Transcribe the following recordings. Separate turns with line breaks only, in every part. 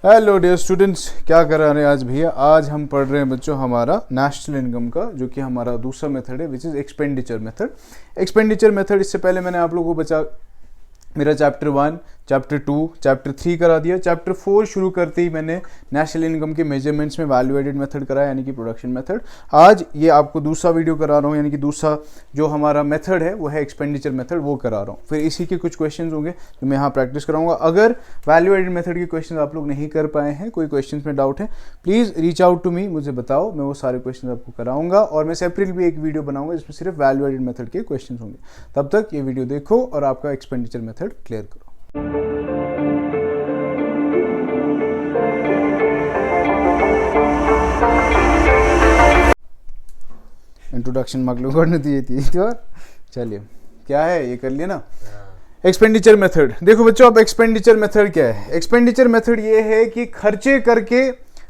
Hello dear students, क्या कर रहे हैं आज भैया? आज हम पढ़ रहे हैं बच्चों हमारा नेशनल इनकम का, जो कि हमारा दूसरा मेथड है, which is expenditure method. Expenditure method, इससे पहले मैंने आप लोगों को मेरा चैप्टर 1, चैप्टर 2, चैप्टर 3 करा दिया। चैप्टर 4 शुरू करते ही मैंने नेशनल इनकम के मेजरमेंट्स में वैल्यू एडेड मेथड कराया, यानी कि प्रोडक्शन मेथड। आज ये आपको दूसरा वीडियो करा रहा हूँ, यानी कि दूसरा जो हमारा मेथड है वो है एक्सपेंडिचर मेथड, वो करा रहा हूँ। फिर इसी के कुछ क्वेश्चंस होंगे जो मैं यहाँ प्रैक्टिस कराऊंगा। अगर वैल्यू एडेड मेथड के क्वेश्चन आप लोग नहीं कर पाए हैं, कोई क्वेश्चन में डाउट है, please reach out to me, मुझे बताओ, मैं वो सारे क्वेश्चन आपको कराऊंगा। और मैं सेपरेट भी एक वीडियो बनाऊंगा जिसमें सिर्फ वैल्यू एडेड मेथड के क्वेश्चन होंगे। तब तक ये वीडियो देखो और आपका एक्सपेंडिचर मेथड क्लियर करो। इंट्रोडक्शन मगलू करने दी थी तो चलिए, क्या है ये कर लिया ना। एक्सपेंडिचर मेथड देखो बच्चों, अब एक्सपेंडिचर मेथड क्या है? एक्सपेंडिचर मेथड ये है कि खर्चे करके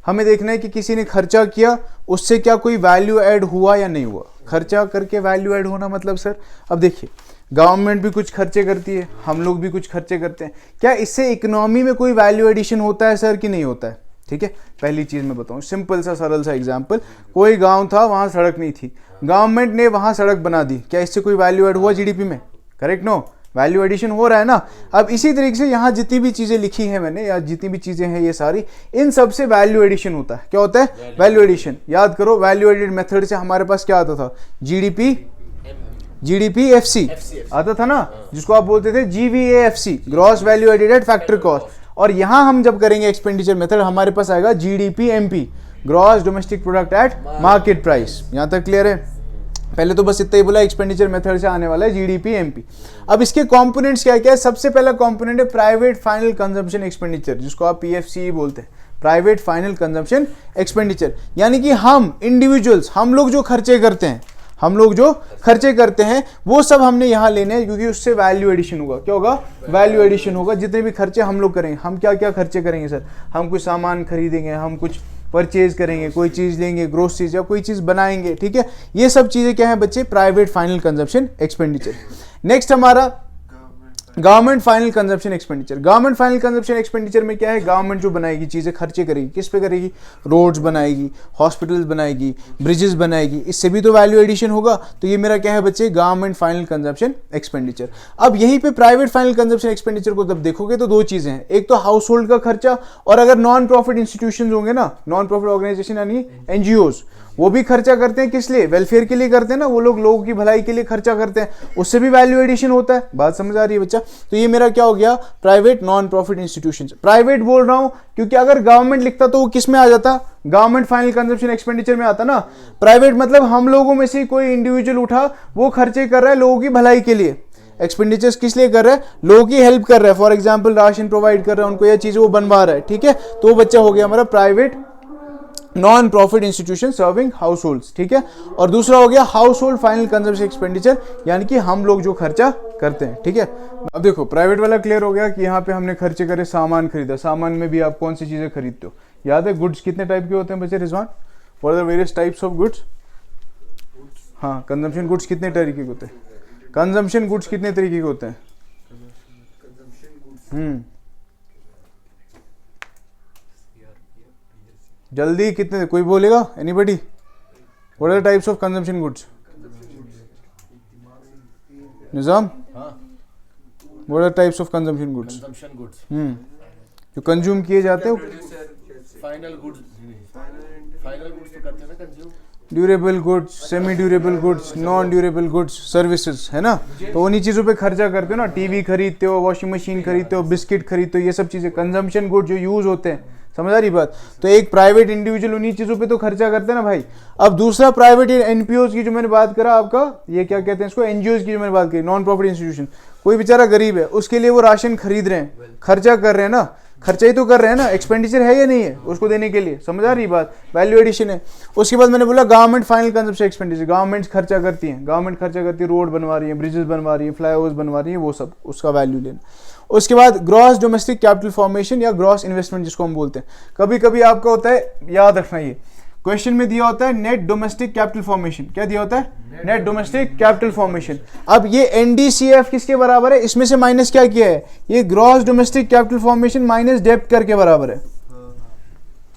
हमें देखना है कि किसी ने खर्चा किया, उससे क्या कोई वैल्यू ऐड हुआ या नहीं हुआ। खर्चा करके वैल्यू ऐड होना मतलब सर, अब देखिए गवर्नमेंट भी कुछ खर्चे करती है, हम लोग भी कुछ खर्चे करते हैं, क्या इससे इकोनॉमी में कोई वैल्यू एडिशन होता है सर कि नहीं होता है? ठीक है, पहली चीज मैं बताऊं, सिंपल सा सरल सा एग्जांपल, कोई गांव था, वहां सड़क नहीं थी, गवर्नमेंट ने वहां सड़क बना दी, क्या इससे कोई वैल्यू ऐड हुआ जीडीपी में? करेक्ट, नो, वैल्यू एडिशन हो रहा है ना। अब इसी तरीके से यहाँ जितनी भी चीजें लिखी है मैंने, या जितनी भी चीजें हैं ये सारी, इन सब से वैल्यू एडिशन होता है। क्या होता है? Value addition. याद करो, वैल्यू एडेड मेथड से हमारे पास क्या आता था? जीडीपी एफसी आता था ना, जिसको आप बोलते थे GVAFC, gross value added factor cost. और यहां हम जब करेंगे एक्सपेंडिचर मेथड, हमारे पास आएगा GDP-MP, gross domestic product at market price. यहां तक क्लियर है? पहले तो बस इतना ही बोला, एक्सपेंडिचर मेथड से आने वाला है GDP-MP। अब इसके कंपोनेंट्स क्या क्या है? सबसे पहला कंपोनेंट है प्राइवेट फाइनल कंजम्पशन एक्सपेंडिचर, जिसको आप PFC बोलते हैं, प्राइवेट फाइनल कंजम्पशन एक्सपेंडिचर। यानी कि हम इंडिविजुअल्स, हम लोग जो खर्चे करते हैं वो सब हमने यहाँ लेने हैं, क्योंकि उससे वैल्यू एडिशन होगा। क्या होगा? वैल्यू एडिशन होगा। जितने भी खर्चे हम लोग करेंगे, हम क्या क्या खर्चे करेंगे सर? हम कुछ सामान खरीदेंगे, हम कुछ परचेज करेंगे, कोई चीज लेंगे, ग्रोसरीज या कोई चीज बनाएंगे, ठीक है। ये सब चीजें क्या है बच्चे? Private final consumption expenditure. Next हमारा government final consumption expenditure. Government final consumption expenditure में क्या है? गवर्नमेंट जो बनाएगी चीजें, खर्चे करेगी, किस पे करेगी? रोड्स बनाएगी, हॉस्पिटल्स बनाएगी, ब्रिजेस बनाएगी, इससे भी तो वैल्यू एडिशन होगा। तो ये मेरा क्या है बच्चे? Government final consumption expenditure. अब यहीं पे प्राइवेट फाइनल कंजम्पशन एक्सपेंडिचर को जब देखोगे तो दो चीजें हैं, एक तो हाउस होल्ड का खर्चा, और अगर नॉन प्रॉफिट इंस्टीट्यूशन होंगे ना, नॉन प्रॉफिट ऑर्गेनाइजेशन यानी NGOs, वो भी खर्चा करते हैं, किस लिए? वेलफेयर के लिए करते हैं ना, वो लोग लोगों की भलाई के लिए खर्चा करते हैं, उससे भी वैल्यू एडिशन होता है। बात समझ आ रही है बच्चा? तो ये मेरा क्या हो गया? Private non profit institutions. Private बोल रहा हूं क्योंकि अगर गवर्नमेंट लिखता तो वो किस में आ जाता? गवर्नमेंट फाइनल कंजम्पशन एक्सपेंडिचर में आता ना। प्राइवेट मतलब हम लोगों में से कोई इंडिविजुअल उठा, वो खर्चे कर रहा है लोगों की भलाई के लिए। एक्सपेंडिचर्स किस लिए कर रहा है? लोगों की हेल्प कर रहा है, फॉर एग्जाम्पल राशन प्रोवाइड कर रहा है उनको, यह चीज वो बनवा रहा है, ठीक है। तो वो बच्चा हो गया हमारा private non profit institution serving house holds, ठीक है। और दूसरा हो गया house hold final consumption expenditure, यानी कि हम लोग जो खर्चा करते हैं, ठीक है। अब देखो प्राइवेट वाला क्लियर हो गया कि यहाँ पे हमने खर्चे करे, सामान खरीदा। सामान में भी आप कौन सी चीजें खरीदते हो? याद है गुड्स कितने टाइप के होते हैं बच्चे? Rizwan, what are the various types of goods? हाँ, कंजम्पशन गुड्स कितने तरीके के होते हैं? कंजम्पशन गुड्स कितने तरीके के होते हैं? जल्दी, कितने? कोई बोलेगा? Anybody? What are types of consumption goods? Nizam, what are types of consumption goods? जो कंज्यूम किए जाते हैं,
फाइनल गुड्स तो करते हैं ना consume.
Durable goods, semi durable goods, non durable goods, services, है ना। तो उन्हीं चीज़ों पे खर्चा करते हो ना। टीवी खरीदते हो, वॉशिंग मशीन खरीदते हो, बिस्किट खरीदते हो, ये सब चीज़ें कंजम्पशन गुड जो यूज़ होते हैं। समझ आ रही बात? तो एक प्राइवेट इंडिविजुअल उन्हीं चीज़ों पे तो खर्चा करते हैं ना भाई। अब दूसरा प्राइवेट NPOs की जो मैंने बात करा, आपका ये क्या कहते हैं इसको? NGOs की जो मैंने बात करी, नॉन प्रॉफिट इंस्टीट्यूशन। कोई बेचारा गरीब है, उसके लिए वो राशन खरीद रहे हैं, खर्चा कर रहे हैं ना, खर्चा ही तो कर रहे हैं ना, एक्सपेंडिचर है या नहीं है उसको देने के लिए? समझ आ रही बात? वैल्यू एडिशन है। उसके बाद मैंने बोला government final consumption expenditure. Government खर्चा करती है, गवर्नमेंट खर्चा करती है, रोड बनवा रही है, ब्रिजेस बनवा रही है, फ्लाईओवर्स बनवा रही है, वो सब उसका वैल्यू लेना। उसके बाद ग्रॉस डोमेस्टिक कैपिटल फॉर्मेशन या ग्रॉस इन्वेस्टमेंट जिसको हम बोलते हैं। कभी कभी आपका होता है, याद रखना, ये क्वेश्चन में दिया होता है नेट डोमेस्टिक कैपिटल फॉर्मेशन। क्या दिया होता है? Net domestic capital formation. अब ये NDCF किसके बराबर है? इसमें से माइनस क्या किया है? ये gross domestic capital formation minus डेब्ट कर के बराबर है।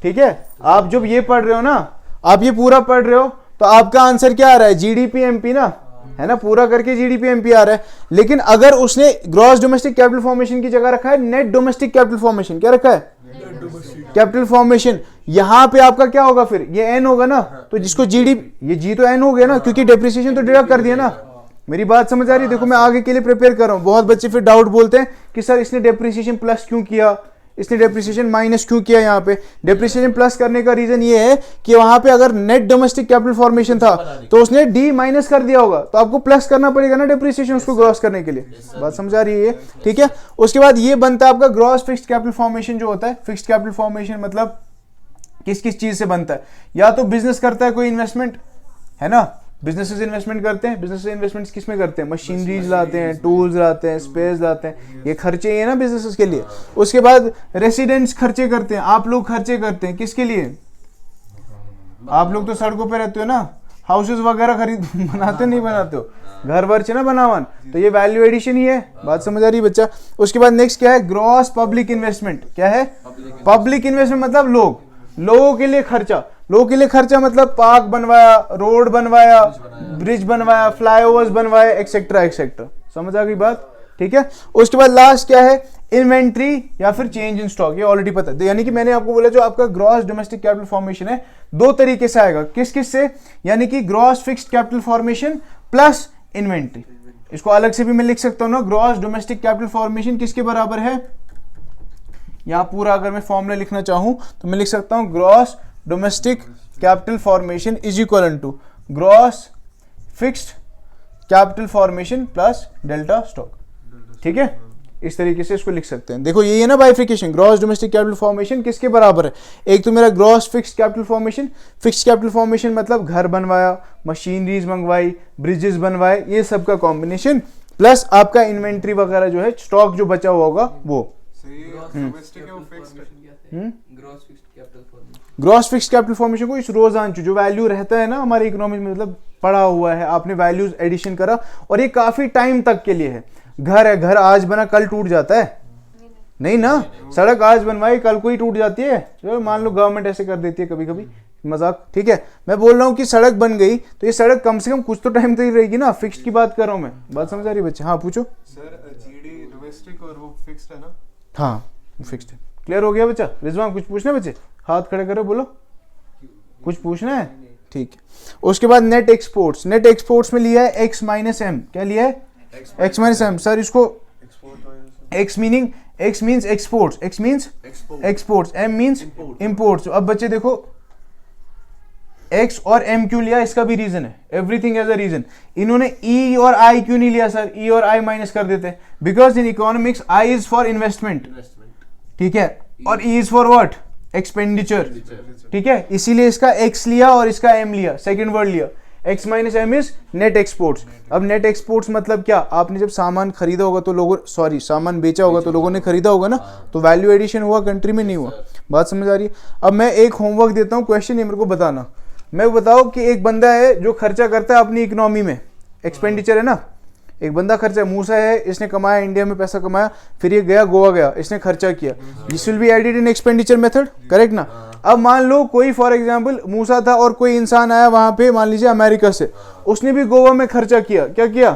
ठीक है, आप जब ये पढ़ रहे हो ना, आप ये पूरा पढ़ रहे हो तो आपका आंसर क्या आ रहा है, जीडीपी एमपी ना, है ना, पूरा करके जीडीपी एमपी आ रहा है। लेकिन अगर उसने ग्रॉस डोमेस्टिक कैपिटल फॉर्मेशन की जगह रखा है नेट डोमेस्टिक कैपिटल फॉर्मेशन, क्या रखा है, कैपिटल फॉर्मेशन, यहां पे आपका क्या होगा फिर, ये एन होगा ना, तो जिसको जीडीपी, ये जी तो एन हो गया ना, क्योंकि डेप्रिसिएशन तो डिडक्ट कर दिया ना। मेरी बात समझ आ रही है? देखो मैं आगे के लिए प्रिपेयर कर रहा हूं। बहुत बच्चे फिर डाउट बोलते हैं कि सर इसने डेप्रिसिएशन प्लस क्यों किया, इसने डेप्रिसिएशन माइनस क्यों किया। यहाँ पे डेप्रिसिएशन प्लस करने का रीजन ये है कि वहां पे अगर नेट डोमेस्टिक कैपिटल फॉर्मेशन था तो उसने डी माइनस कर दिया होगा, तो आपको प्लस करना पड़ेगा ना डेप्रिसिएशन उसको ग्रॉस करने के लिए। बात समझ आ रही है? ठीक है, उसके बाद ये बनता है आपका ग्रॉस फिक्स्ड कैपिटल फॉर्मेशन जो होता है। फिक्स्ड कैपिटल फॉर्मेशन मतलब किस किस चीज से बनता है, या तो बिजनेस करता है कोई इन्वेस्टमेंट, है ना, बिजनेसेस इन्वेस्टमेंट करते हैं, बिजनेस इन्वेस्टमेंट्स किस में करते हैं, मशीनरीज लाते हैं, टूल्स लाते हैं, स्पेस लाते हैं, ये खर्चे ये ना बिजनेसेस के लिए। उसके बाद रेसिडेंट्स खर्चे करते हैं, आप लोग खर्चे करते हैं किसके लिए, आप लोग तो सड़कों पे रहते हो ना, हाउसेस वगैरह खरीद बनाते नहीं बनाते हो, घर वर ना बनावन, तो ये वैल्यू एडिशन ही है। बात समझ आ रही है बच्चा? उसके बाद नेक्स्ट क्या है, ग्रॉस पब्लिक इन्वेस्टमेंट। क्या है, पब्लिक इन्वेस्टमेंट मतलब लोगों के लिए खर्चा। लोगों के लिए खर्चा मतलब पार्क बनवाया, रोड बनवाया, ब्रिज बनवाया, फ्लाईओवर्स बनवाए, एक्सेट्रा एक्सेट्रा। समझ आ गई बात? ठीक है, उसके बाद लास्ट क्या है, इन्वेंट्री या फिर चेंज इन स्टॉक, ये ऑलरेडी पता है। यानी कि मैंने आपको बोला जो आपका ग्रॉस डोमेस्टिक कैपिटल फॉर्मेशन है दो तरीके से आएगा, किस किस से, यानी कि gross fixed capital formation plus inventory. इसको अलग से भी मैं लिख सकता हूं ना, ग्रॉस डोमेस्टिक कैपिटल फॉर्मेशन किसके बराबर है, यहां पूरा अगर मैं फॉर्मूला लिखना चाहूं तो मैं लिख सकता हूं gross domestic capital formation is equal to gross fixed capital formation plus delta stock. ठीक है, इस तरीके से इसको लिख सकते हैं। देखो ये है ना बाइफिकेशन, ग्रॉस डोमेस्टिक कैपिटल फॉर्मेशन किसके बराबर है, एक तो मेरा gross fixed capital formation, fixed capital formation मतलब घर बनवाया, मशीनरीज मंगवाई, ब्रिजेस बनवाए, ये सब का कॉम्बिनेशन, प्लस आपका इन्वेंट्री वगैरह जो है, स्टॉक जो बचा हुआ होगा वो। ग्रॉस फिक्स्ड कैपिटल फॉर्मेशन को इस रोजांचू जो वैल्यू रहता है ना हमारे इकोनॉमी में, मतलब पड़ा हुआ है, आपने वैल्यूज एडिशन करा और ये काफी टाइम तक के लिए है। घर है, घर आज बना कल टूट जाता है, नहीं ना, सड़क आज बनवाई कल को ही टूट जाती है, चलो मान लो गवर्नमेंट ऐसे कर देती है कभी कभी, मजाक। ठीक है, मैं बोल रहा हूँ कि सड़क बन गई तो ये सड़क कम से कम कुछ तो टाइम तक रहेगी ना, फिक्स्ड की बात कर रहा हूँ मैं। बात समझ आ रही है बच्चे? हाँ पूछो
सर, जीडी डोमेस्टिक और वो फिक्स्ड है ना?
हाँ फिक्स्ड है। क्लियर हो गया बच्चा? रिजवान कुछ पूछना है बच्चे, हाथ खड़े करो, बोलो कुछ पूछना है? ठीक है, उसके बाद नेट एक्सपोर्ट्स। नेट एक्सपोर्ट्स में लिया है एक्स माइनस एम। क्या लिया है, एक्स माइनस एम। सर इसको X meaning, X means exports, X means exports, M means imports. अब बच्चे देखो एक्स और एम क्यों लिया, इसका भी रीजन है, एवरीथिंग एज अ रीजन। इन्होंने ई और आई क्यों नहीं लिया सर, ई और आई माइनस कर देते, because in economics I is for investment, ठीक है, और E is for what, expenditure. ठीक है, इसीलिए इसका एक्स लिया और इसका एम लिया, सेकंड वर्ड लिया। X minus M is net exports. अब नेट एक्सपोर्ट्स मतलब क्या, आपने जब सामान खरीदा होगा तो लोगों, सॉरी सामान बेचा होगा तो लोगों ने खरीदा होगा ना, तो वैल्यू एडिशन हुआ, कंट्री में नहीं हुआ। बात समझ आ रही है? अब मैं एक होमवर्क देता हूँ, क्वेश्चन ये मेरे को बताना। मैं बताओ कि एक बंदा है जो खर्चा करता है अपनी इकोनॉमी में, एक्सपेंडिचर है ना, एक बंदा खर्चा, मूसा है, इसने कमाया, इंडिया में पैसा कमाया, फिर ये गया गोवा गया, इसने खर्चा किया, this will be added in expenditure method, correct ना? अब मान लो कोई फॉर एग्जांपल मूसा था और कोई इंसान आया वहां पे, मान लीजिए अमेरिका से, उसने भी गोवा में खर्चा किया। क्या किया,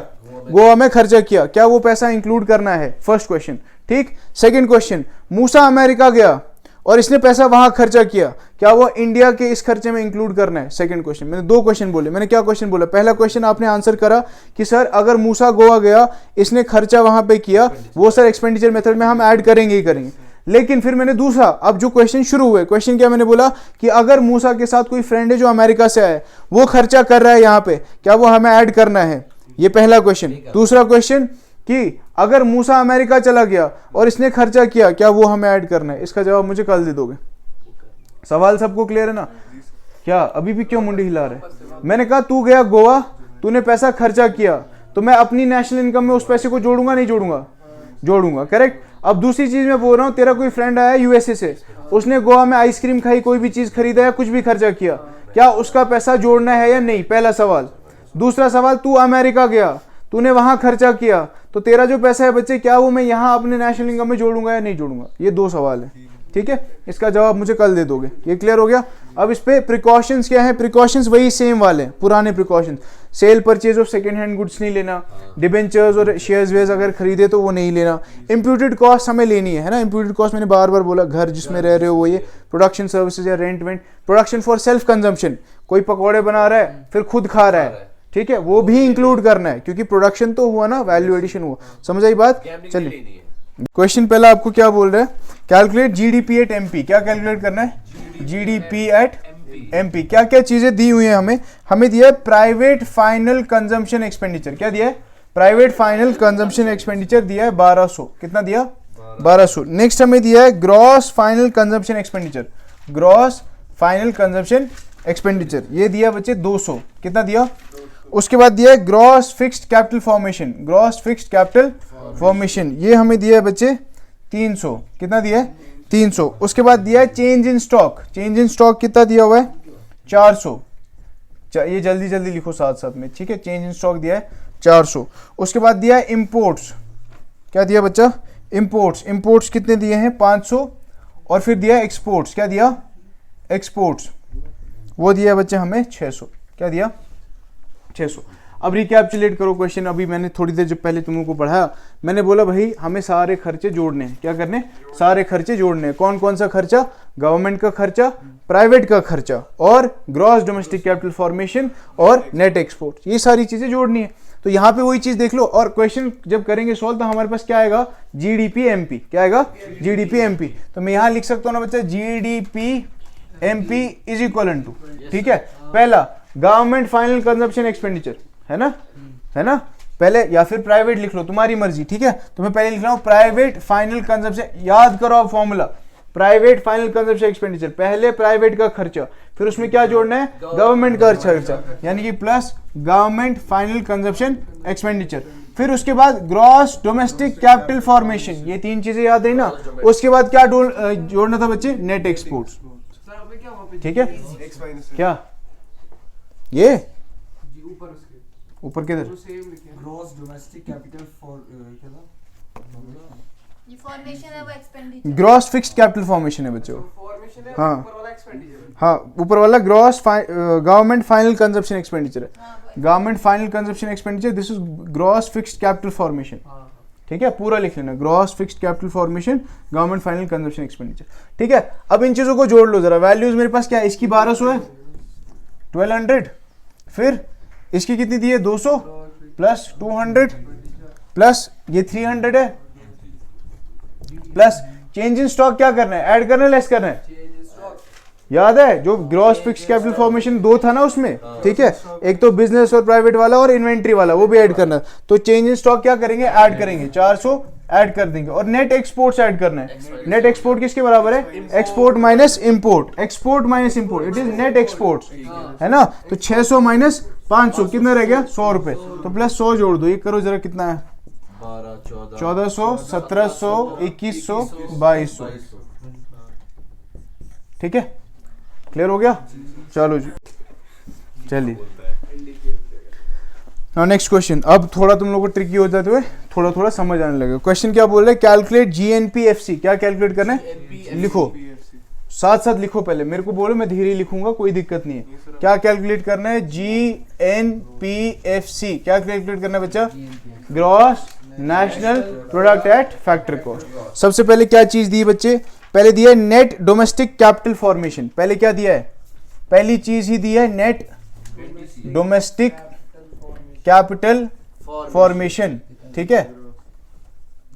गोवा में खर्चा किया, क्या वो पैसा इंक्लूड करना है? First question. ठीक, सेकंड क्वेश्चन, मूसा अमेरिका गया और इसने पैसा वहां खर्चा किया, क्या वो इंडिया के इस खर्चे में इंक्लूड करना है? Second question. मैंने दो क्वेश्चन बोले, मैंने क्या क्वेश्चन बोला, पहला क्वेश्चन आपने आंसर करा कि सर अगर मूसा गोवा गया, इसने खर्चा वहां पे किया, वो सर एक्सपेंडिचर मेथड में हम ऐड करेंगे ही करेंगे। लेकिन फिर मैंने दूसरा, अब जो क्वेश्चन शुरू हुए, क्वेश्चन क्या मैंने बोला कि अगर मूसा के साथ कोई फ्रेंड है जो अमेरिका से आया, वो खर्चा कर रहा है यहाँ पे, क्या वो हमें ऐड करना है? ये पहला क्वेश्चन। दूसरा क्वेश्चन कि अगर मूसा अमेरिका चला गया और इसने खर्चा किया, क्या वो हमें ऐड करना है? इसका जवाब मुझे कल दे दोगे। सवाल सबको क्लियर है ना? क्या अभी भी क्यों मुंडी हिला रहे? मैंने कहा तू गया गोवा, तूने पैसा खर्चा किया, तो मैं अपनी नेशनल इनकम में उस पैसे को जोड़ूंगा नहीं जोड़ूंगा? जोड़ूंगा, करेक्ट। अब दूसरी चीज मैं बोल रहा हूँ, तेरा कोई फ्रेंड आया यूएसए से, उसने गोवा में आइसक्रीम खाई, कोई भी चीज खरीदा या कुछ भी खर्चा किया, क्या उसका पैसा जोड़ना है या नहीं? पहला सवाल। दूसरा सवाल, तू अमेरिका गया, तूने वहां खर्चा किया, तो तेरा जो पैसा है बच्चे, क्या वो मैं यहाँ अपने नेशनल इनकम में जोड़ूंगा या नहीं जोड़ूंगा? ये दो सवाल है। ठीक है, इसका जवाब मुझे कल दे दोगे। ये क्लियर हो गया। अब इस पे प्रिकॉशंस क्या है, प्रिकॉशंस वही सेम वाले हैं, पुराने precautions. Cell purchase of second hand goods नहीं लेना, डिबेंचर्स और शेयर्स वेयर्स अगर खरीदे तो वो नहीं लेना, इम्प्यूटेड कॉस्ट हमें लेनी है ना। इम्प्यूटेड कॉस्ट मैंने बार बार बोला, घर जिसमें रह रहे हो वो, ये प्रोडक्शन सर्विसेज या rent went, production for self consumption, कोई पकौड़े बना रहा है फिर खुद खा रहा है, ठीक है, वो भी इंक्लूड करना है क्योंकि प्रोडक्शन तो हुआ ना, वैल्यू एडिशन हुआ। समझ आई बात? चलिए क्वेश्चन पहला आपको क्या बोल रहा है, कैलकुलेट जीडीपी एट एमपी। क्या कैलकुलेट करना है? GDP at MP. क्या क्या चीजें दी हुई है हमें दिया है प्राइवेट फाइनल कंजम्पशन एक्सपेंडिचर। क्या दिया है? प्राइवेट फाइनल कंजम्पशन एक्सपेंडिचर दिया है 1200। कितना दिया? 1200। नेक्स्ट हमें दिया है gross final consumption expenditure. Gross final consumption expenditure ये दिया बच्चे 200। कितना दिया? उसके बाद दिया है gross fixed capital formation. Gross fixed capital formation ये हमें दिया है बच्चे 300। कितना दिया है? 300। उसके बाद दिया है change in stock. Change in stock कितना दिया हुआ है? 400। ये जल्दी जल्दी लिखो साथ साथ में, ठीक है। चेंज इन स्टॉक दिया है 400। उसके बाद दिया है इंपोर्ट्स। क्या दिया बच्चा? इंपोर्ट्स। इंपोर्ट्स कितने दिए हैं? 500। और फिर दिया एक्सपोर्ट्स। क्या दिया? एक्सपोर्ट्स वो दिया बच्चे हमें 600। क्या दिया? 600। अब रिकैप्चुलेट करो क्वेश्चन। अभी मैंने थोड़ी देर जब पहले तुम लोगों को पढ़ाया, मैंने बोला भाई हमें सारे खर्चे जोड़ने हैं। क्या करने? सारे खर्चे जोड़ने हैं। कौन कौन सा खर्चा? गवर्नमेंट का खर्चा, प्राइवेट का खर्चा और ग्रॉस डोमेस्टिक कैपिटल फॉर्मेशन और नेट एक्सपोर्ट, ये सारी चीजें जोड़नी है। तो यहाँ पे वही चीज देख लो। और क्वेश्चन जब करेंगे सॉल्व तो हमारे पास क्या आएगा? GDP MP. क्या आएगा? GDP MP. तो मैं यहाँ लिख सकता हूँ ना बच्चा, GDP MP is equal to, ठीक है, पहला गवर्नमेंट फाइनल कंजम्पशन एक्सपेंडिचर, है ना, है ना, पहले, या फिर प्राइवेट लिख लो, तुम्हारी मर्जी, ठीक है। तो मैं पहले लिख रहा हूं प्राइवेट फाइनल कंजम्पशन। याद करो आप formula, private final consumption expenditure, पहले प्राइवेट का खर्चा, फिर उसमें क्या जोड़ना है? गवर्नमेंट का खर्चा, यानी कि plus government final consumption expenditure. फिर उसके बाद ग्रॉस डोमेस्टिक कैपिटल फॉर्मेशन, ये तीन चीजें याद रही ना। उसके बाद क्या जोड़ना था बच्चे? नेट एक्सपोर्ट्स, ठीक है। क्या ये ऊपर किधर?
ग्रॉस डोमेस्टिक कैपिटल
फॉर्मेशन है वो expenditure.
Gross fixed capital formation है बच्चों। हाँ हाँ, ऊपर वाला gross government final consumption expenditure है। Government final consumption expenditure, this is gross fixed capital formation, ठीक है। पूरा लिख लेना, gross fixed capital formation, government final consumption expenditure, ठीक है। अब इन चीजों को जोड़ लो जरा। वैल्यूज मेरे पास क्या है? इसकी 1200 है, 1200, फिर इसकी कितनी दी है? 200 प्लस 200 प्लस ये 300 है, प्लस चेंज इन स्टॉक क्या करना है? ऐड करना है, लेस करना है? याद है जो ग्रॉस फिक्स्ड कैपिटल फॉर्मेशन दो था ना उसमें, ठीक है, एक तो बिजनेस और प्राइवेट वाला और इन्वेंट्री वाला, वो भी ऐड करना है। तो चेंज इन स्टॉक क्या करेंगे? ऐड करेंगे, 400 ऐड कर देंगे। और नेट एक्सपोर्ट्स ऐड करना है। नेट एक्सपोर्ट किसके बराबर है? Export minus import. Export minus import, it is net exports, है ना। तो 600 माइनस 500 कितना रह गया? 100 रुपए। तो प्लस 100 जोड़ दो, ये करो जरा कितना है? 1400, 1700, 2100, 2200, ठीक है। क्लियर हो गया? चलो जी, चलिए नेक्स्ट क्वेश्चन। अब थोड़ा तुम लोग को ट्रिकी हो जाते हुए थोड़ा थोड़ा समझ आने लगे। क्वेश्चन क्या बोल रहे हैं? कैलकुलेट जीएनपीएफसी। क्या कैलकुलेट करना है? लिखो, साथ साथ लिखो। पहले मेरे को बोलो, मैं धीरे लिखूंगा, कोई दिक्कत नहीं है। क्या कैलकुलेट करना है? जीएनपीएफसी। क्या कैलकुलेट करना है बच्चा? Gross national product at factory cost. सबसे पहले क्या चीज दी बच्चे? पहले दिया है नेट डोमेस्टिक कैपिटल फॉर्मेशन। पहले क्या दिया है? पहली चीज ही दी है नेट डोमेस्टिक कैपिटल फॉर्मेशन, ठीक है।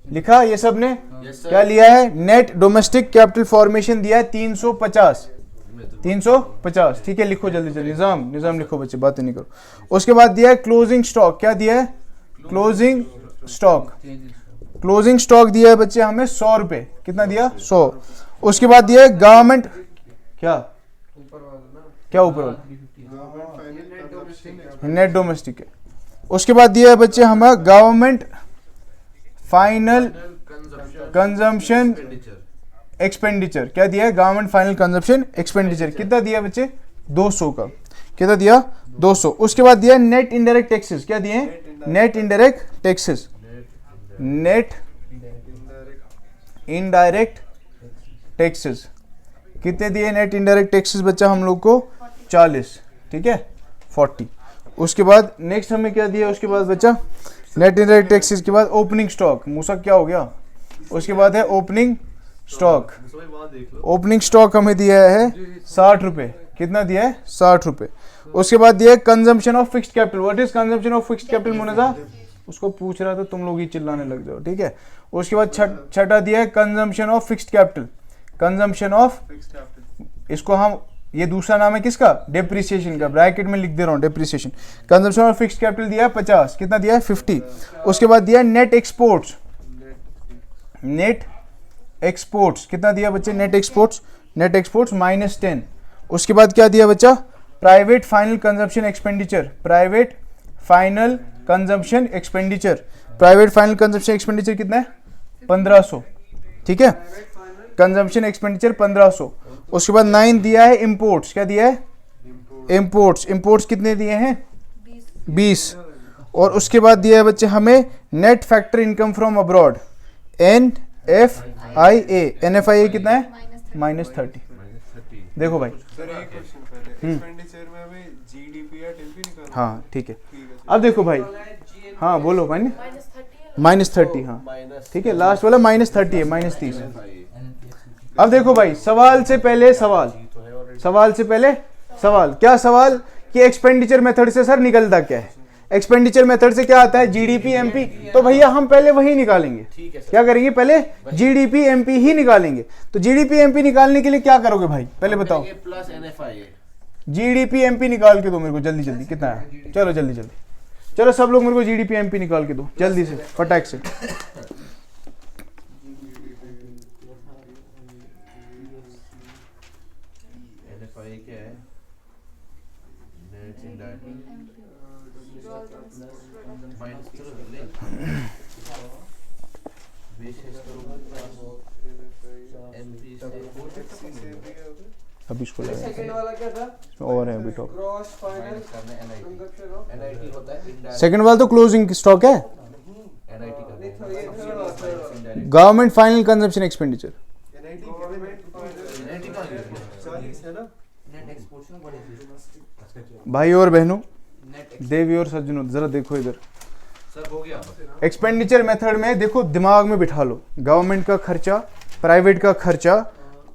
लिखा ये सब ने? क्या लिया है? नेट डोमेस्टिक कैपिटल फॉर्मेशन दिया है 350, 350, ठीक है। लिखो जल्दी जल्दी, निजाम लिखो बच्चे, बातें नहीं करो। उसके बाद दिया है क्लोजिंग स्टॉक। क्या दिया है? Closing stock. क्लोजिंग स्टॉक दिया है बच्चे हमें 100 रुपए। कितना दिया? 100। उसके बाद दिया है गवर्नमेंट, क्या ऊपर वाला? नेट डोमेस्टिक है। उसके बाद दिया है बच्चे हमें गवर्नमेंट फाइनल कंजम्पशन एक्सपेंडिचर। क्या दिया है? Government final consumption expenditure. कितना दिया बच्चे? 200 का। कितना दिया? 200। उसके बाद दिया नेट इनडायरेक्ट टैक्सेस। क्या दिए? Net indirect taxes. Net indirect taxes कितने दिए नेट इनडायरेक्ट टैक्सेस बच्चा हम लोग को 40, ठीक है 40। उसके बाद नेक्स्ट हमें क्या दिया उसके बाद बच्चा नेट इनडायरेक्ट टैक्सेस के बाद ओपनिंग स्टॉक, मूसा क्या हो गया, उसके बाद है ओपनिंग स्टॉक। ओपनिंग स्टॉक हमें दिया है 60 रुपये, कितना दिया है 60 रुपये। उसके बाद दिया है consumption of fixed capital. What is consumption of fixed capital मुनजा, उसको पूछ रहा था तुम लोग ही चिल्लाने लग जाओ, ठीक है। उसके बाद छठा दिया है consumption of fixed capital, consumption of, इसको हम, ये दूसरा नाम है किसका, डेप्रिसिएशन का, ब्रैकेट में लिख दे रहा हूँ depreciation. Consumption of fixed capital दिया है 50, कितना दिया है 50। उसके बाद दिया है नेट एक्सपोर्ट्स, नेट एक्सपोर्ट्स कितना दिया बच्चे, नेट एक्सपोर्ट्स, नेट एक्सपोर्ट्स -10। उसके बाद क्या दिया बच्चा, private final consumption expenditure, private final consumption expenditure, private final consumption expenditure कितना है 1500, ठीक है, कंजम्पशन एक्सपेंडिचर 1500। उसके बाद 9 दिया है इंपोर्ट्स, क्या दिया है इंपोर्ट्स, इंपोर्ट्स कितने दिए हैं 20। और उसके बाद दिया है बच्चे हमें net factor income from abroad, NFIA, NFIA कितना है -30। देखो भाई
सर एक क्वेश्चन पहले, एक्सपेंडिचर में हमें जीडीपी या टीपी निकालना,
हाँ ठीक है।
ठीक है
अब देखो भाई, हाँ बोलो भाई, -30, हाँ ठीक है, लास्ट वाला -30 है, -30। अब देखो भाई, सवाल से पहले सवाल, सवाल से पहले सवाल, क्या सवाल कि एक्सपेंडिचर मेथड से सर निकलता क्या है, एक्सपेंडिचर मेथड से क्या आता है जीडीपी एमपी, तो भैया हम पहले वही निकालेंगे, क्या करेंगे पहले जीडीपी एमपी ही निकालेंगे। तो जीडीपी एमपी निकालने के लिए क्या करोगे भाई, पहले बताओ,
प्लस NFIA,
जीडीपी एमपी निकाल के दो मेरे को जल्दी जल्दी, कितना है, चलो जल्दी जल्दी, चलो सब लोग मेरे को जीडीपी एमपी निकाल के दो जल्दी से फटाक से।
NFIA क्या है, नेट इनडायरेक्ट माइनस करो ले बेसिस करो एमपी से
अब इसको
सेकंड वाला क्या था,
और है अभी top,
gross final consumption of
NIT होता है इनडायरेक्ट,
सेकंड वाला तो क्लोजिंग स्टॉक है,
NIT का
नहीं था, ये था
government final consumption expenditure.
NIT government
NIT का
40 है ना,
नेट एक्सपोर्ट्स में बड़े थे।
भाई और बहनों, देवी और सज्जनों, जरा देखो इधर,
सर हो गया।
एक्सपेंडिचर मेथड में देखो, दिमाग में बिठा लो, गवर्नमेंट का खर्चा, प्राइवेट का खर्चा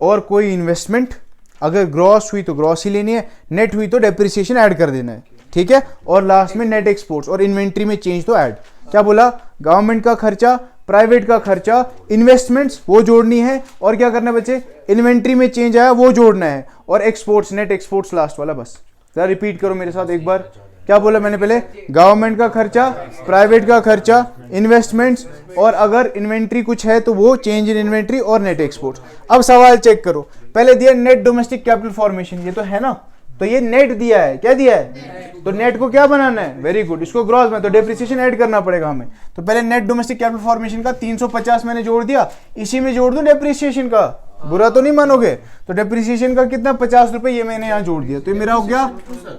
और कोई इन्वेस्टमेंट, अगर ग्रॉस हुई तो ग्रॉस ही लेनी है, नेट हुई तो डेप्रिसिएशन ऐड कर देना है, ठीक है, और लास्ट में नेट एक्सपोर्ट्स और इन्वेंट्री में चेंज तो ऐड। क्या बोला, गवर्नमेंट का खर्चा, प्राइवेट का खर्चा, इन्वेस्टमेंट्स वो जोड़नी है, और क्या करना है बच्चे, इन्वेंट्री में चेंज आया वो जोड़ना है, और एक्सपोर्ट्स, नेट एक्सपोर्ट्स लास्ट वाला। बस जरा रिपीट करो मेरे साथ एक बार, क्या बोला मैंने पहले, गवर्नमेंट का खर्चा, प्राइवेट का खर्चा, इन्वेस्टमेंट्स, और अगर इन्वेंट्री कुछ है तो वो चेंज इन इन्वेंट्री और नेट एक्सपोर्ट्स। अब सवाल चेक करो, पहले दिया नेट डोमेस्टिक कैपिटल फॉर्मेशन, ये तो है ना, तो ये नेट दिया है, क्या दिया है, तो नेट को क्या बनाना है, वेरी गुड, इसको ग्रॉस में तो डेप्रिसिएशन ऐड करना पड़ेगा हमें। तो पहले नेट डोमेस्टिक कैपिटल फॉर्मेशन का 350 मैंने जोड़ दिया, इसी में जोड़ दूं डेप्रिसिएशन का, बुरा तो नहीं मानोगे, तो डेप्रिसिएशन का कितना 50 रुपए ये मैंने यहाँ जोड़ दिया, तो ये मेरा हो गया,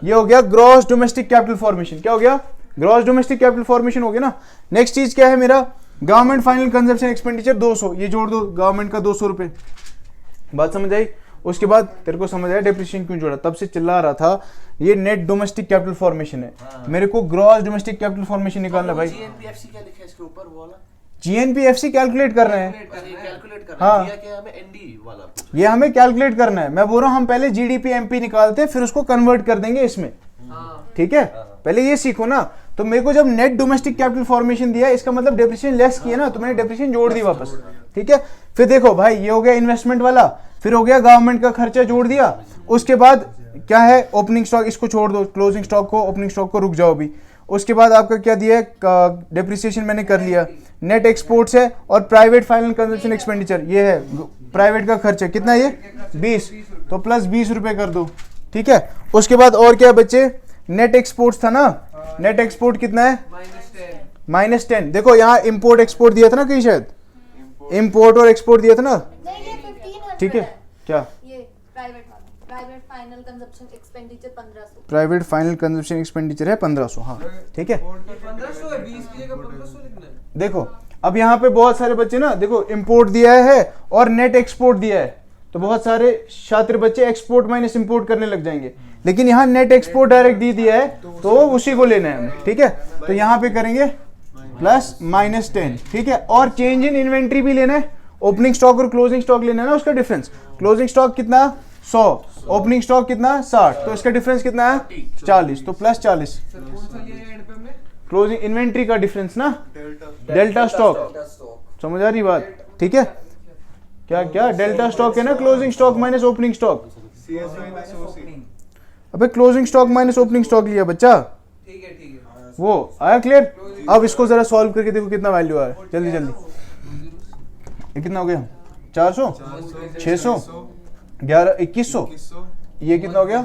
ये हो गया ग्रॉस डोमेस्टिक कैपिटल फॉर्मेशन। क्या हो गया, ग्रॉस डोमेस्टिक कैपिटल फॉर्मेशन हो गया ना। नेक्स्ट चीज क्या है मेरा, गवर्नमेंट फाइनल कंजम्पशन एक्सपेंडिचर 200, ये जोड़ दो, गवर्नमेंट का 200 रुपए, बात समझ आई। उसके बाद तेरे को समझ आया डेप्रिसिएशन क्यों जोड़ा, तब से चिल्ला रहा था, ये नेट डोमेस्टिक कैपिटल फॉर्मेशन है, मेरे को ग्रॉस डोमेस्टिक कैपिटल फॉर्मेशन निकालना भाई।
GNPFC क्या लिखा है इसके ऊपर, वो वाला
GNPFC कैलकुलेट कर रहे हैं,
कैलकुलेट करना
हाँ।
दिया क्या हमें ND वाला कुछ,
ये हमें कैलकुलेट करना है। मैं बोल रहा हूँ हम पहले जीडीपी एमपी निकालते हैं, फिर उसको कन्वर्ट कर देंगे इसमें, ठीक है, पहले ये सीखो ना। तो मेरे को जब नेट डोमेस्टिक कैपिटल फॉर्मेशन दिया, इसका मतलब डेप्रिसिएशन लेस किया ना, तो मैंने डेप्रिसिएशन जोड़ दी वापस, ठीक है। फिर देखो भाई, ये हो गया इन्वेस्टमेंट वाला, फिर हो गया गवर्नमेंट का खर्चा जोड़ दिया। उसके बाद क्या है, ओपनिंग स्टॉक, इसको छोड़ दो, क्लोजिंग स्टॉक को, ओपनिंग स्टॉक को, रुक जाओ अभी। उसके बाद आपका क्या दिया है, डेप्रिसिएशन मैंने कर लिया, नेट एक्सपोर्ट्स है, और प्राइवेट फाइनल कंजम्पशन एक्सपेंडिचर ये है, प्राइवेट का खर्चा कितना है ये 20, तो प्लस 20 रुपए कर दो, ठीक है। उसके बाद और क्या बच्चे, नेट एक्सपोर्ट्स था ना, नेट एक्सपोर्ट कितना है -10। देखो यहाँ इंपोर्ट एक्सपोर्ट दिया था ना कहीं, शायद इंपोर्ट और एक्सपोर्ट दिया था ना,
नहीं, ये 1500
ठीक है, क्या
ये प्राइवेट वाला, private final consumption expenditure 1500,
private final consumption expenditure है 1500, हाँ ठीक है।
1500 है, 20 की जगह 1500 लिखना है।
देखो अब यहाँ पे बहुत सारे बच्चे ना, देखो इंपोर्ट दिया है और नेट एक्सपोर्ट दिया है, तो बहुत सारे छात्र बच्चे एक्सपोर्ट माइनस इंपोर्ट करने लग जाएंगे, लेकिन यहाँ नेट एक्सपोर्ट डायरेक्ट दे दिया है तो उसी को लेना है हमें, ठीक है। तो यहाँ पे करेंगे प्लस माइनस 10, ठीक है। और चेंज इन इन्वेंट्री भी लेना है, ओपनिंग स्टॉक और क्लोजिंग स्टॉक लेना है ना, उसका डिफरेंस। क्लोजिंग स्टॉक कितना 100, ओपनिंग स्टॉक कितना 60, तो इसका डिफरेंस कितना है 40, तो प्लस 40।
सर कौन सा लिया है एंड पे हमने?
क्लोजिंग इन्वेंट्री का डिफरेंस ना,
डेल्टा
डेल्टा स्टॉक, समझ आ रही बात, ठीक है। क्या क्या डेल्टा स्टॉक है ना, closing stock minus opening stock.
CS minus OC।
अबे closing stock minus opening stock लिया बच्चा,
ठीक है
वो आया क्लियर। अब इसको जरा सॉल्व करके देखो कितना वैल्यू आया, जल्दी जल्दी। ये कितना हो गया 400, 600, 11, 2100, ये कितना हो गया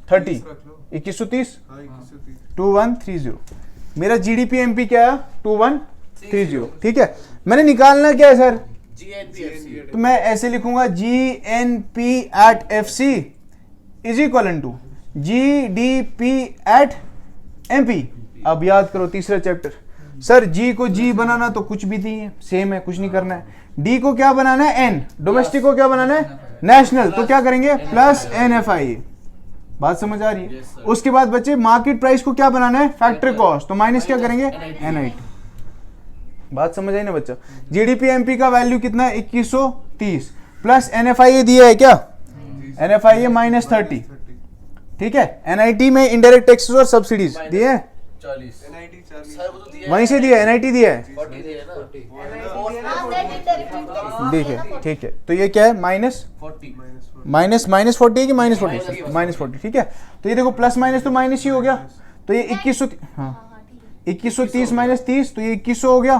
30, 2130, 2130। मेरा जीडीपी एमपी क्या है 2130, ठीक है। मैंने निकालना क्या है सर,
GNP
तो मैं ऐसे लिखूंगा GNP at FC is equal to GDP at MP। अब याद करो तीसरा चैप्टर, सर G को G बनाना तो कुछ भी नहीं है, सेम है, कुछ नहीं करना है। D को क्या बनाना है N, डोमेस्टिक को क्या बनाना है नेशनल, तो क्या करेंगे प्लस NFI। बात समझ आ रही है। उसके बाद बच्चे मार्केट प्राइस को क्या बनाना है फैक्ट्री कॉस्ट, तो माइनस क्या करेंगे NIT। बात समझ आई ना बच्चा। जीडीपी एमपी का वैल्यू कितना है 2130, प्लस NFI दिया है क्या, NFI है -30, ठीक है। NIT में इनडायरेक्ट टैक्सेस और सब्सिडीज दिए हैं,
40
NIT 40।
सर वो तो दिया
वहीं से दिया है, NIT दिया है,
40 दिया ना,
हाँ, net indirect taxes
ठीक
है ना,
है, ठीक है। तो ये क्या है माइनस
40
-40 है कि -40, -40, ठीक है। तो ये देखो प्लस माइनस तो माइनस ही हो गया, तो ये 2100, हाँ
हाँ ठीक है।
2130 माइनस 30, तो ये 2100 हो गया,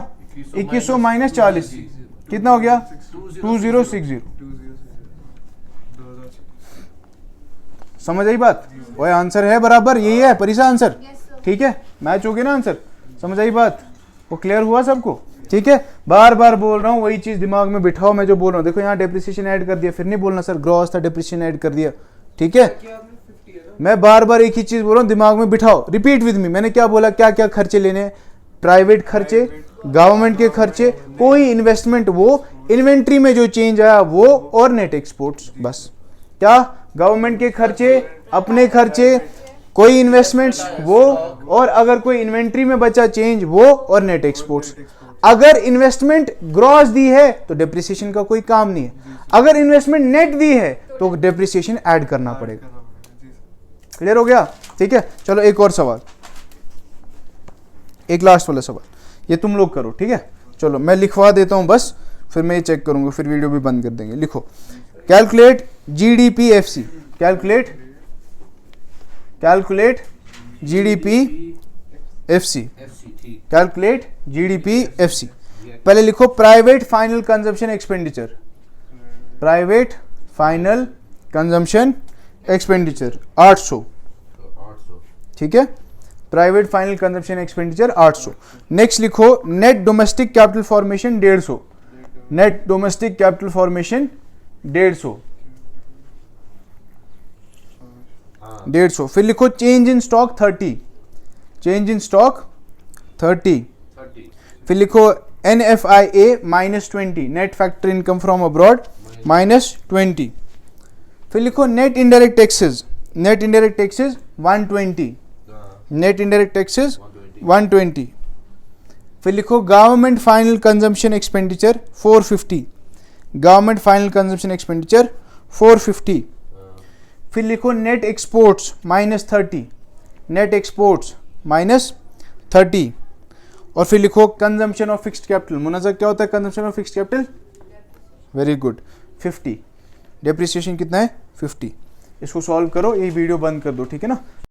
2100 माइनस 40 कितना हो गया 2060। समझ आई बात, वो आंसर है बराबर, यही है परिसा आंसर,
Yes, sir.
ठीक है। मैच हो गया ना आंसर, समझ आई बात, वो क्लियर हुआ सबको, ठीक है। बार बार बोल रहा हूँ वही चीज दिमाग में बिठाओ, मैं जो बोल रहा हूँ। देखो यहाँ डेप्रिसिएशन ऐड कर दिया, फिर नहीं बोलना सर ग्रॉस था डेप्रिसिएशन ऐड कर दिया, ठीक है।
क्या आपने 50 है ना?
मैं बार बार एक ही चीज बोल रहा हूँ, दिमाग में बिठाओ, रिपीट विद मी। मैंने क्या बोला, क्या क्या खर्चे लेने हैं, प्राइवेट खर्चे, गवर्नमेंट के खर्चे, कोई इन्वेस्टमेंट वो, इन्वेंट्री में जो चेंज आया वो, और नेट एक्सपोर्ट्स, बस। क्या गवर्नमेंट के खर्चे, अपने खर्चे, कोई इन्वेस्टमेंट्स वो, और अगर कोई इन्वेंट्री में बचा चेंज वो, और नेट एक्सपोर्ट्स। अगर इन्वेस्टमेंट ग्रॉस दी है तो डेप्रिसिएशन का कोई काम नहीं है, अगर इन्वेस्टमेंट नेट दी है तो डेप्रिसिएशन ऐड करना पड़ेगा। क्लियर हो गया, ठीक है। चलो एक और सवाल, एक लास्ट वाला सवाल, ये तुम लोग करो, ठीक है। चलो मैं लिखवा देता हूं बस, फिर मैं ये चेक करूंगा, फिर वीडियो भी बंद कर देंगे। लिखो, calculate GDP FC, calculate GDP FC, calculate GDP FC। पहले लिखो private final consumption expenditure, private final consumption expenditure 800, ठीक है। Private final consumption expenditure 800। Next लिखो net domestic capital formation 150, net domestic capital formation 150। फिर लिखो change in stock 30, change in stock 30। फिर लिखो NFIA -20, net factor income from abroad -20। फिर लिखो net indirect taxes, net indirect taxes 120, net indirect taxes 120। फिर लिखो government final consumption expenditure 450, government final consumption expenditure 450। फिर लिखो नेट एक्सपोर्ट्स -30, नेट एक्सपोर्ट्स -30। और फिर लिखो कंजम्पशन ऑफ फिक्स्ड कैपिटल, मुनाज़ा क्या होता है consumption of fixed capital, very good 50। Depreciation कितना है 50। इसको सॉल्व करो, ये वीडियो बंद कर दो, ठीक है ना।